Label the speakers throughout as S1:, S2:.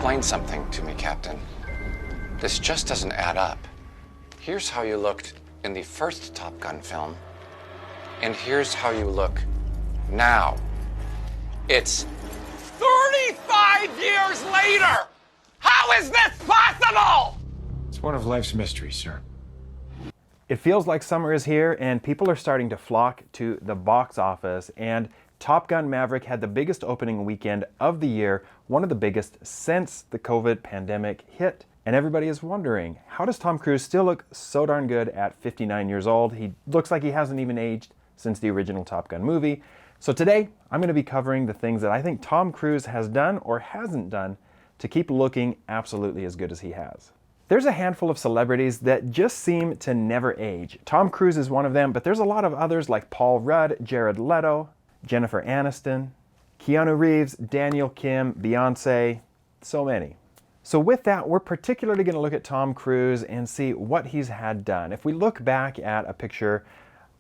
S1: explain something to me, Captain. This just doesn't add up. Here's how you looked in the first Top Gun film, and here's how you look now. It's 35 years later! How is this possible?
S2: It's one of life's mysteries, sir.
S3: It feels like summer is here and people are starting to flock to the box office, and Top Gun Maverick had the biggest opening weekend of the year, one of the biggest since the COVID pandemic hit. And everybody is wondering, how does Tom Cruise still look so darn good at 59 years old? He looks like he hasn't even aged since the original Top Gun movie. So today, I'm going to be covering the things that I think Tom Cruise has done or hasn't done to keep looking absolutely as good as he has. There's a handful of celebrities that just seem to never age. Tom Cruise is one of them, but there's a lot of others like Paul Rudd, Jared Leto, Jennifer Aniston, Keanu Reeves, Daniel Kim, Beyonce, so many. So with that, we're particularly going to look at Tom Cruise and see what he's had done. If we look back at a picture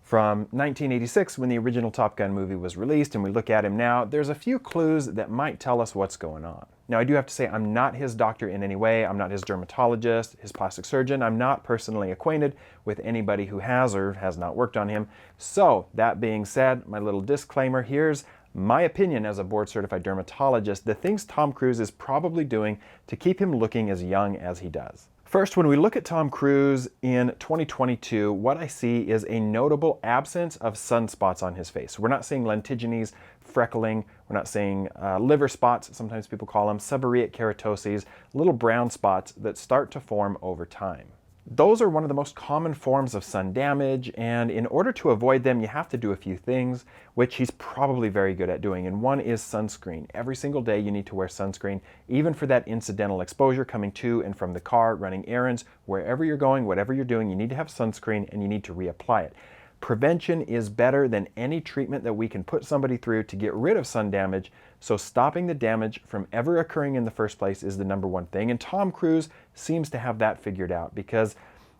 S3: from 1986 when the original Top Gun movie was released and we look at him now, there's a few clues that might tell us what's going on. Now, I do have to say I'm not his doctor in any way. I'm not his dermatologist, his plastic surgeon. I'm not personally acquainted with anybody who has or has not worked on him. So that being said, my little disclaimer, here's my opinion as a board-certified dermatologist, the things Tom Cruise is probably doing to keep him looking as young as he does. First, when we look at Tom Cruise in 2022, what I see is a notable absence of sunspots on his face. We're not seeing lentigines, freckling, we're not seeing liver spots, sometimes people call them, seborrheic keratoses, little brown spots that start to form over time. Those are one of the most common forms of sun damage, and in order to avoid them, you have to do a few things, which he's probably very good at doing, and one is sunscreen. Every single day you need to wear sunscreen, even for that incidental exposure coming to and from the car, running errands, wherever you're going, whatever you're doing, you need to have sunscreen and you need to reapply it. Prevention is better than any treatment that we can put somebody through to get rid of sun damage, so stopping the damage from ever occurring in the first place is the number one thing. And Tom Cruise seems to have that figured out because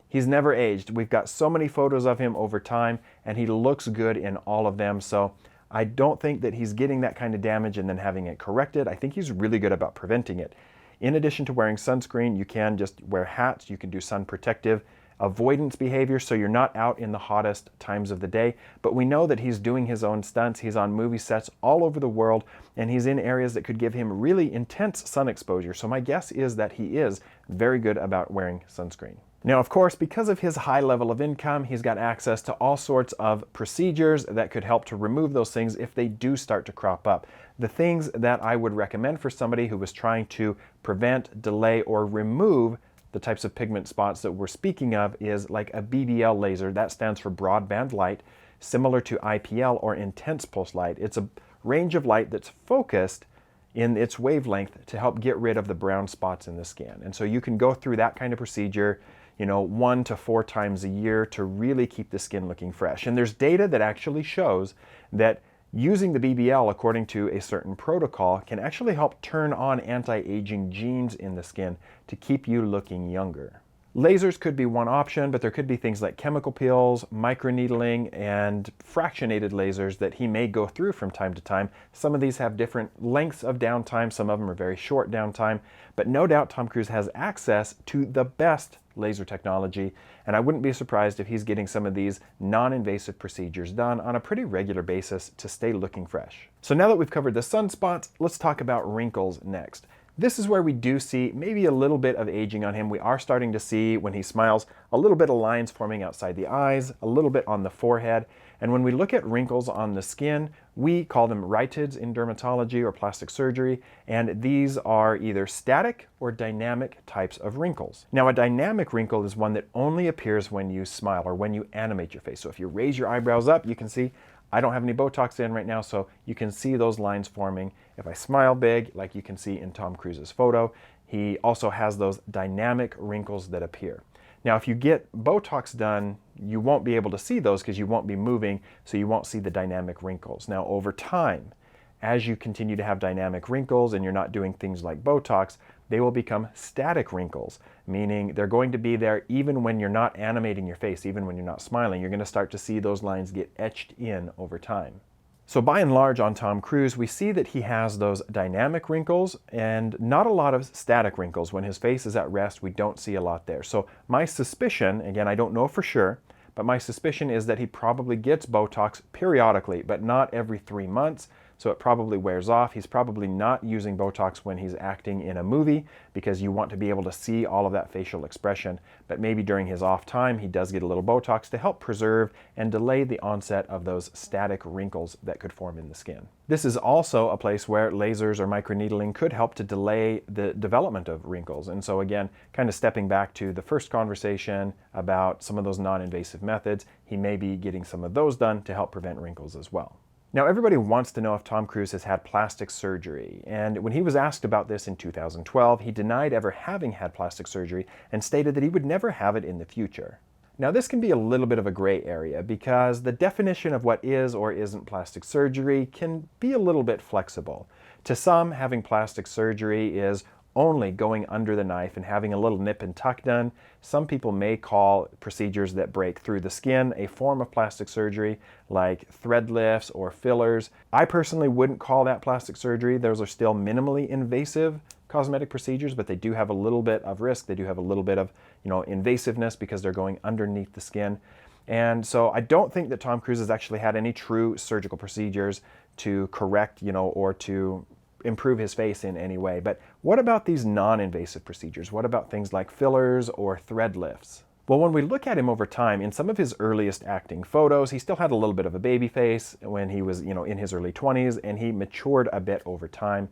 S3: he's never aged. We've got so many photos of him over time and he looks good in all of them. So I don't think that he's getting that kind of damage and then having it corrected. I think he's really good about preventing it. In addition to wearing sunscreen, you can just wear hats, you can do sun protective avoidance behavior so you're not out in the hottest times of the day. But we know that he's doing his own stunts. He's on movie sets all over the world and he's in areas that could give him really intense sun exposure. So my guess is that he is very good about wearing sunscreen. Now, of course, because of his high level of income, he's got access to all sorts of procedures that could help to remove those things if they do start to crop up. The things that I would recommend for somebody who was trying to prevent, delay, or remove the types of pigment spots that we're speaking of is like a BBL laser. That stands for broadband light, similar to IPL or intense pulse light. It's a range of light that's focused in its wavelength to help get rid of the brown spots in the skin. And so you can go through that kind of procedure, 1 to 4 times a year to really keep the skin looking fresh. And there's data that actually shows that using the BBL according to a certain protocol can actually help turn on anti-aging genes in the skin to keep you looking younger. Lasers could be one option, but there could be things like chemical peels, microneedling, and fractionated lasers that he may go through from time to time. Some of these have different lengths of downtime, some of them are very short downtime, but no doubt Tom Cruise has access to the best laser technology, and I wouldn't be surprised if he's getting some of these non-invasive procedures done on a pretty regular basis to stay looking fresh. So now that we've covered the sunspots, let's talk about wrinkles next. This is where we do see maybe a little bit of aging on him. We are starting to see, when he smiles, a little bit of lines forming outside the eyes, a little bit on the forehead. And when we look at wrinkles on the skin, we call them rhytids in dermatology or plastic surgery, and these are either static or dynamic types of wrinkles. Now, a dynamic wrinkle is one that only appears when you smile or when you animate your face. So if you raise your eyebrows up, you can see I don't have any Botox in right now, so you can see those lines forming. If I smile big, like you can see in Tom Cruise's photo, he also has those dynamic wrinkles that appear. Now, if you get Botox done, you won't be able to see those because you won't be moving, so you won't see the dynamic wrinkles. Now, over time, as you continue to have dynamic wrinkles and you're not doing things like Botox, they will become static wrinkles, meaning they're going to be there even when you're not animating your face, even when you're not smiling. You're going to start to see those lines get etched in over time. So by and large on Tom Cruise, we see that he has those dynamic wrinkles and not a lot of static wrinkles. When his face is at rest, we don't see a lot there. So my suspicion, again, I don't know for sure, but my suspicion is that he probably gets Botox periodically, but not every 3 months. So it probably wears off. He's probably not using Botox when he's acting in a movie because you want to be able to see all of that facial expression. But maybe during his off time, he does get a little Botox to help preserve and delay the onset of those static wrinkles that could form in the skin. This is also a place where lasers or microneedling could help to delay the development of wrinkles. And so again, kind of stepping back to the first conversation about some of those non-invasive methods, he may be getting some of those done to help prevent wrinkles as well. Now, everybody wants to know if Tom Cruise has had plastic surgery, and when he was asked about this in 2012, he denied ever having had plastic surgery and stated that he would never have it in the future. Now, this can be a little bit of a gray area because the definition of what is or isn't plastic surgery can be a little bit flexible. To some, having plastic surgery is only going under the knife and having a little nip and tuck done. Some people may call procedures that break through the skin a form of plastic surgery, like thread lifts or fillers. I personally wouldn't call that plastic surgery. Those are still minimally invasive cosmetic procedures, but they do have a little bit of risk. They do have a little bit of, invasiveness because they're going underneath the skin. And so I don't think that Tom Cruise has actually had any true surgical procedures to correct, or to improve his face in any way. But what about these non-invasive procedures? What about things like fillers or thread lifts? Well, when we look at him over time, in some of his earliest acting photos, he still had a little bit of a baby face when he was, in his early 20s, and he matured a bit over time.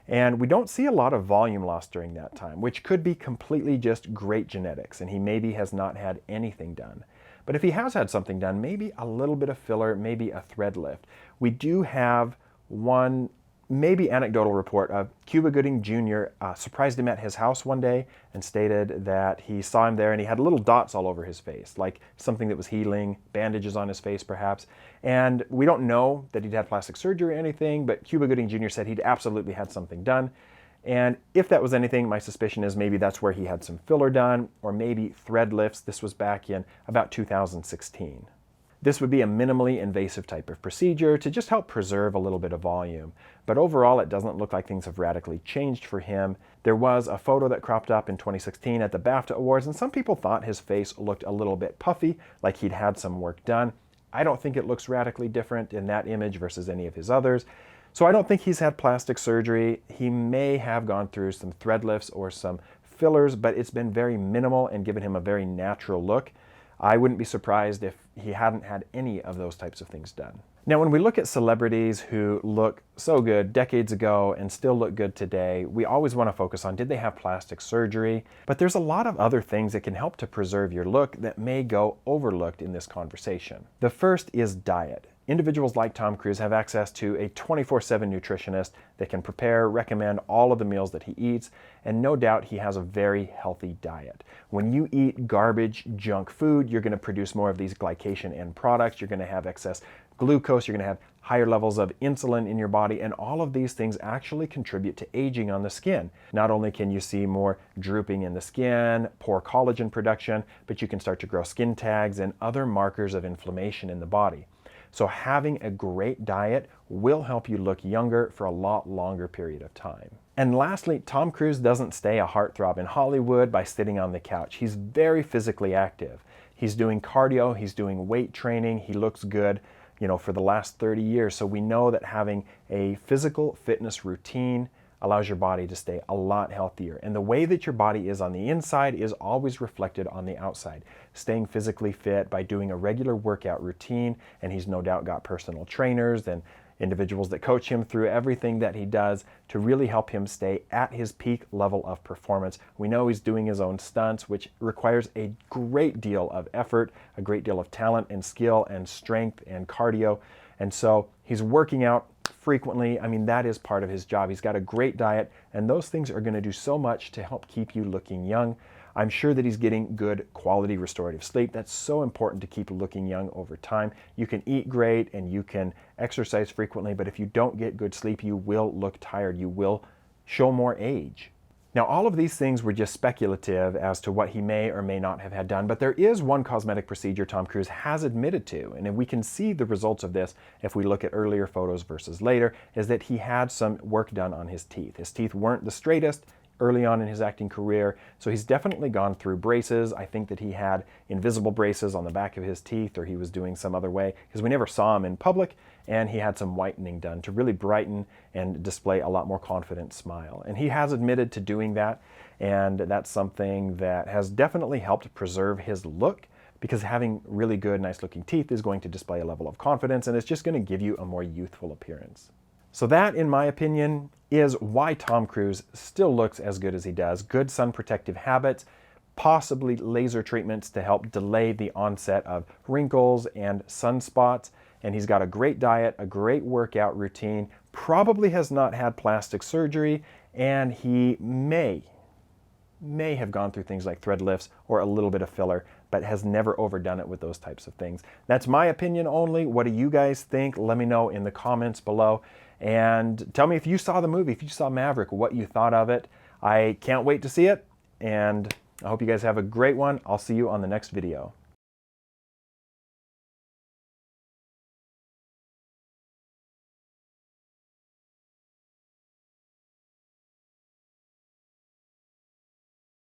S3: And we don't see a lot of volume loss during that time, which could be completely just great genetics, and he maybe has not had anything done. But if he has had something done, maybe a little bit of filler, maybe a thread lift. We do have one maybe anecdotal report of Cuba Gooding Jr. Surprised him at his house one day and stated that he saw him there and he had little dots all over his face, like something that was healing, bandages on his face perhaps. And we don't know that he'd had plastic surgery or anything, but Cuba Gooding Jr. said he'd absolutely had something done. And if that was anything, my suspicion is maybe that's where he had some filler done, or maybe thread lifts. This was back in about 2016. This would be a minimally invasive type of procedure to just help preserve a little bit of volume. But overall, it doesn't look like things have radically changed for him. There was a photo that cropped up in 2016 at the BAFTA Awards, and some people thought his face looked a little bit puffy, like he'd had some work done. I don't think it looks radically different in that image versus any of his others. So I don't think he's had plastic surgery. He may have gone through some thread lifts or some fillers, but it's been very minimal and given him a very natural look. I wouldn't be surprised if he hadn't had any of those types of things done. Now, when we look at celebrities who look so good decades ago and still look good today, we always want to focus on, did they have plastic surgery? But there's a lot of other things that can help to preserve your look that may go overlooked in this conversation. The first is diet. Individuals like Tom Cruise have access to a 24/7 nutritionist that can prepare, recommend all of the meals that he eats, and no doubt he has a very healthy diet. When you eat garbage, junk food, you're going to produce more of these glycation end products, you're going to have excess glucose, you're going to have higher levels of insulin in your body, and all of these things actually contribute to aging on the skin. Not only can you see more drooping in the skin, poor collagen production, but you can start to grow skin tags and other markers of inflammation in the body. So having a great diet will help you look younger for a lot longer period of time. And lastly, Tom Cruise doesn't stay a heartthrob in Hollywood by sitting on the couch. He's very physically active. He's doing cardio, he's doing weight training, he looks good, for the last 30 years. So we know that having a physical fitness routine allows your body to stay a lot healthier. And the way that your body is on the inside is always reflected on the outside. Staying physically fit by doing a regular workout routine, and he's no doubt got personal trainers and individuals that coach him through everything that he does to really help him stay at his peak level of performance. We know he's doing his own stunts, which requires a great deal of effort, a great deal of talent and skill and strength and cardio. And so he's working out frequently. That is part of his job. He's got a great diet, and those things are going to do so much to help keep you looking young. I'm sure that he's getting good quality restorative sleep. That's so important to keep looking young over time. You can eat great and you can exercise frequently, but if you don't get good sleep, you will look tired. You will show more age. Now, all of these things were just speculative as to what he may or may not have had done, but there is one cosmetic procedure Tom Cruise has admitted to, and we can see the results of this if we look at earlier photos versus later, is that he had some work done on his teeth. His teeth weren't the straightest early on in his acting career, so he's definitely gone through braces. I think that he had invisible braces on the back of his teeth, or he was doing some other way, because we never saw him in public, and he had some whitening done to really brighten and display a lot more confident smile. And he has admitted to doing that, and that's something that has definitely helped preserve his look, because having really good, nice looking teeth is going to display a level of confidence, and it's just going to give you a more youthful appearance. So that, in my opinion, is why Tom Cruise still looks as good as he does. Good sun protective habits, possibly laser treatments to help delay the onset of wrinkles and sunspots, and he's got a great diet, a great workout routine, probably has not had plastic surgery, and he may have gone through things like thread lifts or a little bit of filler, but has never overdone it with those types of things. That's my opinion only. What do you guys think? Let me know in the comments below. And tell me if you saw the movie, if you saw Maverick, what you thought of it. I can't wait to see it, and I hope you guys have a great one. I'll see you on the next video.